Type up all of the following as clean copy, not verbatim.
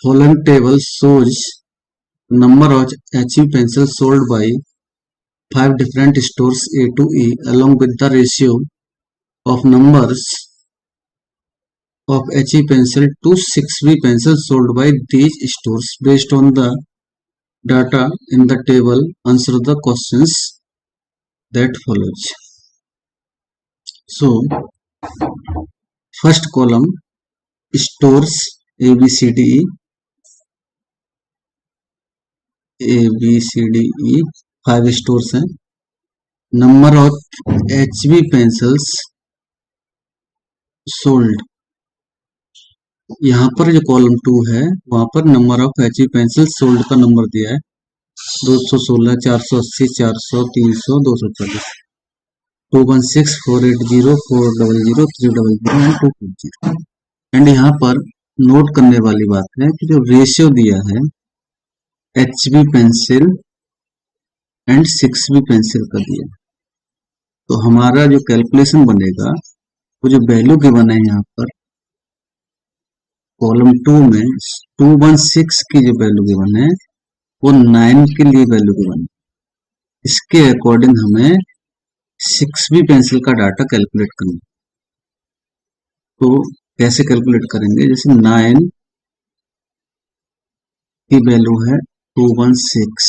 Following table shows number of HB pencils sold by 5 different stores A to E along with the ratio of numbers of HB pencil to 6B pencils sold by these stores. Based on the data in the table, answer the questions that follows. So, first column stores ABCDE 5 stores हैं. Number of HB pencils sold. यहाँ पर जो column 2 है वहां पर number of HB pencil sold का number दिया है 216, 480, 400, 300, 240, 216, 480, 400, 300 एंड 240. एंड यहाँ पर नोट करने वाली बात है कि जो रेशियो दिया है HB pencil and 6B pencil का दिया है, तो हमारा जो कैलकुलेशन बनेगा वो जो वैल्यू गिवन है यहाँ पर कॉलम 2 में 216 की जो वैल्यू गिवन है वो 9 के लिए वैल्यू गिवन है. इसके अकॉर्डिंग हमें 6B पेंसिल का डाटा कैलकुलेट करना है. तो कैसे कैलकुलेट करेंगे? जैसे 9 की वैल्यू है 216,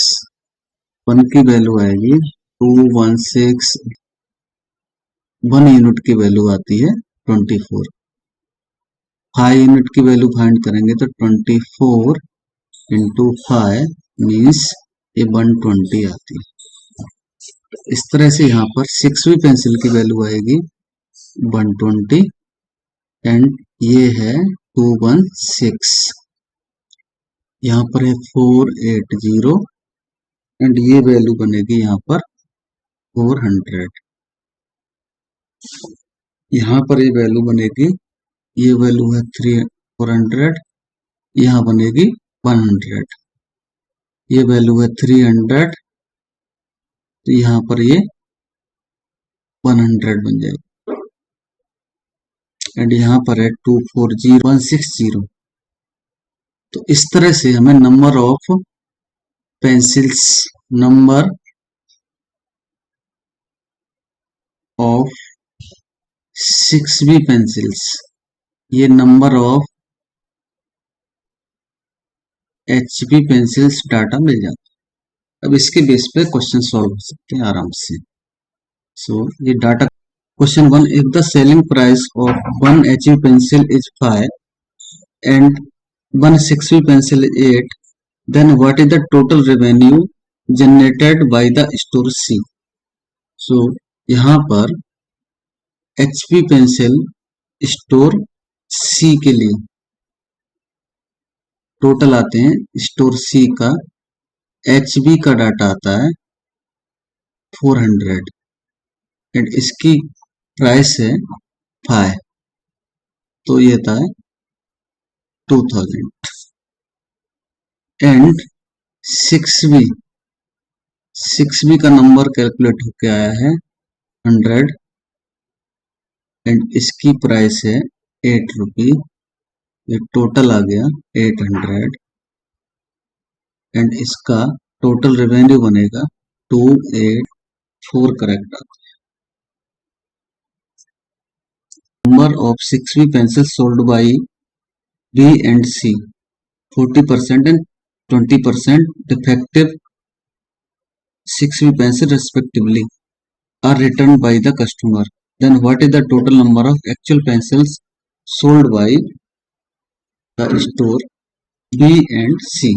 1 की वैल्यू आएगी 216, 1 यूनिट की वैल्यू आती है 24. 5 यूनिट की वैल्यू फाइंड करेंगे तो 24 इंटू 5 मीन्स ये 120 आती है. इस तरह से यहाँ पर 6B पेंसिल की वैल्यू आएगी 120 एंड ये है 216. यहाँ पर है 480 एंड ये वैल्यू बनेगी यहाँ पर 400. यहाँ पर ये वैल्यू बनेगी, ये वैल्यू है 400, यहाँ बनेगी 100. ये वैल्यू है 300 तो यहाँ पर ये 100 बन जाएगा. एंड यहाँ पर है 240, 160. तो इस तरह से हमें number of pencils, number of 6B pencils, ये number of HB pencils data मिल जाता है. अब इसके बेस पे क्वेश्चन सॉल्व हो सकते हैं आराम से. सो ये data question 1, if the selling price of 1 HB pencil is 5 and 1 6B pencil is 8, then what is the total revenue generated by the store C? So यहाँ पर HB पेंसिल स्टोर C के लिए टोटल आते हैं. Store C का HB का data आता है 400 एंड इसकी प्राइस है 5, तो ये था 2000. एंड 6B का नंबर कैलकुलेट होके आया है 100 एंड इसकी प्राइस है 8 रुपी. ये टोटल आ गया 800 एंड इसका टोटल रेवेन्यू बनेगा 284. Correct. Number of 6B pencil sold by B and C, 40% and 20% defective 6B pencil respectively are returned by the customer. Then what is the total number of actual pencils sold by the store B and C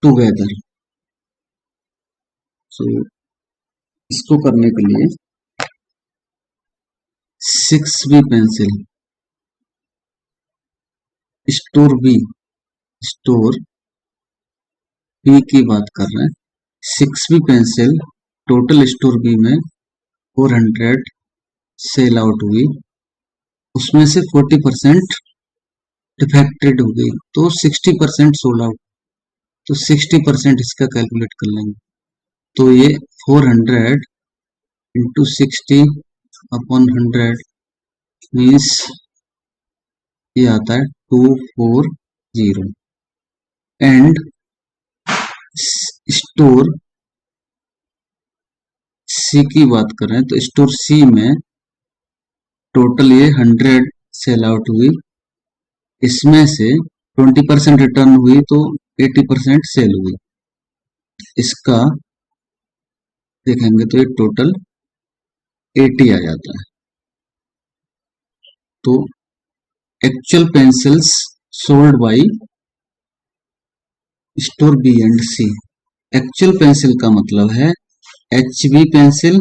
together? So इसको करने के लिए 6B pencil store B की बात कर रहे हैं. 6B pencil total store B में 400 सेल आउट हुई, उसमें से 40% डिफेक्टेड हो गई, तो 60% सोल्ड आउट. तो 60% इसका कैलकुलेट कर लेंगे. तो ये 400 इंटू 60 अपॉन 100 मीन्स ये आता है 240 एंड स्टोर सी की बात करें तो स्टोर सी में टोटल ये 100 सेल आउट हुई, इसमें से 20% रिटर्न हुई तो 80% सेल हुई। इसका देखेंगे तो ये टोटल 80 आ जाता है। तो actual pencils sold by store B and C. Actual pencil का मतलब है HB pencil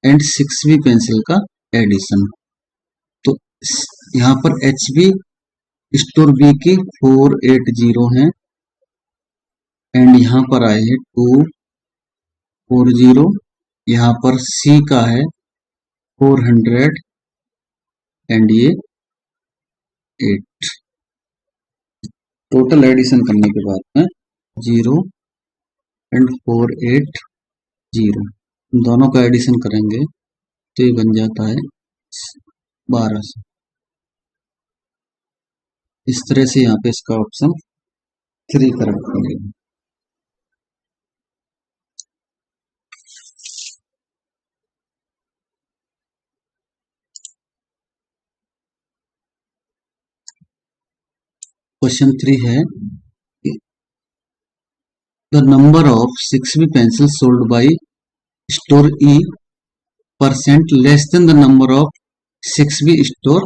and 6B pencil का एडिशन। तो यहाँ पर HB स्टोर बी की 480 है एंड यहाँ पर आए हैं 240, यहाँ पर सी का है 400 एंड ये 8। टोटल एडिशन करने के बाद में 0 एंड 480, दोनों का एडिशन करेंगे तो ये बन जाता है 1200। इस तरह से यहाँ पे इसका ऑप्शन 3 करेक्ट मिलेगा। क्वेश्चन 3 है the number of 6B pencil sold by store E percent less than the number of 6B store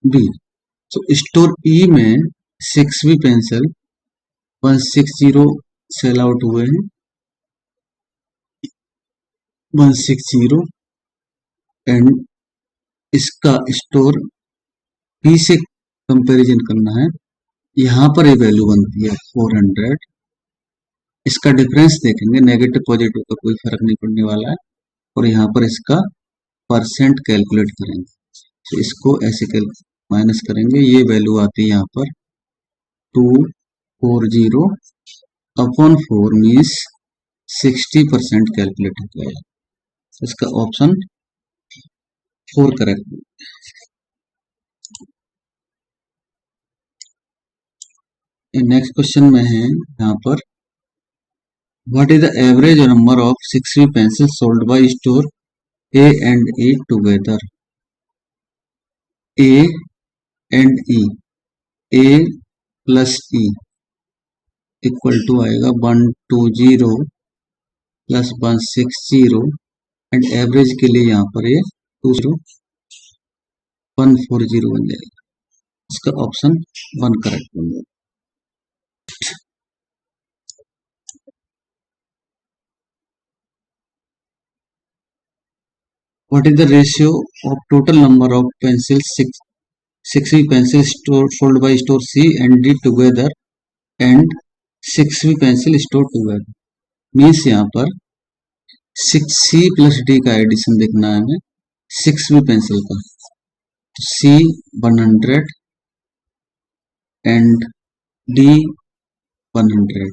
B। तो स्टोर E में 6B पेंसिल 160 सेल आउट हुए हैं, 160 एंड इसका स्टोर B से कंपैरिजन करना है। यहाँ पर ये वैल्यू बनती है 400। इसका डिफरेंस देखेंगे, नेगेटिव पॉजिटिव का कोई फर्क नहीं पड़ने वाला है। और यहाँ पर इसका परसेंट कैलकुलेट करेंगे, तो इसको ऐसे माइनस करेंगे, ये वैल्यू आती है यहाँ पर 240 अपॉन 4 मीन्स 60% कैलकुलेट हो जाएगा। इसका ऑप्शन 4 करेक्ट। नेक्स्ट क्वेश्चन में है यहाँ पर what is the average number of 6B pencil sold by store A and E together। A and E, A plus E equal to आएगा 120 प्लस 160 एंड एवरेज के लिए यहाँ पर ये 140 बन जाएगा। इसका ऑप्शन 1 करेक्ट बन जाएगा। What is the ratio of total number of pencils 6B pencil sold by store C and D together and 6B pencil stored together। Means यहाँ पर 6C प्लस D का एडिशन देखना है हमें 6B पेंसिल का। तो C 100 and D 100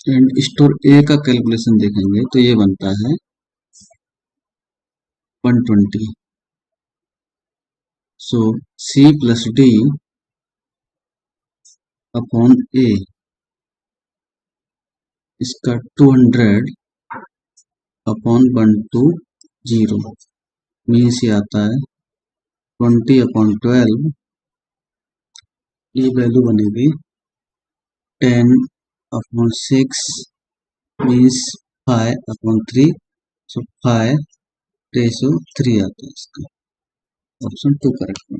and store A का calculation देखेंगे तो ये बनता है 120। So C plus D upon A, इसका 200 अपॉन 120 मीन्स ये आता है 20 अपॉन 12। ये वैल्यू बनेगी 10 अपॉन 6 मीन्स 5 अपॉन 3। सो 5 रेशो 3 आता है। इसका ऑप्शन 2 करेक्ट है।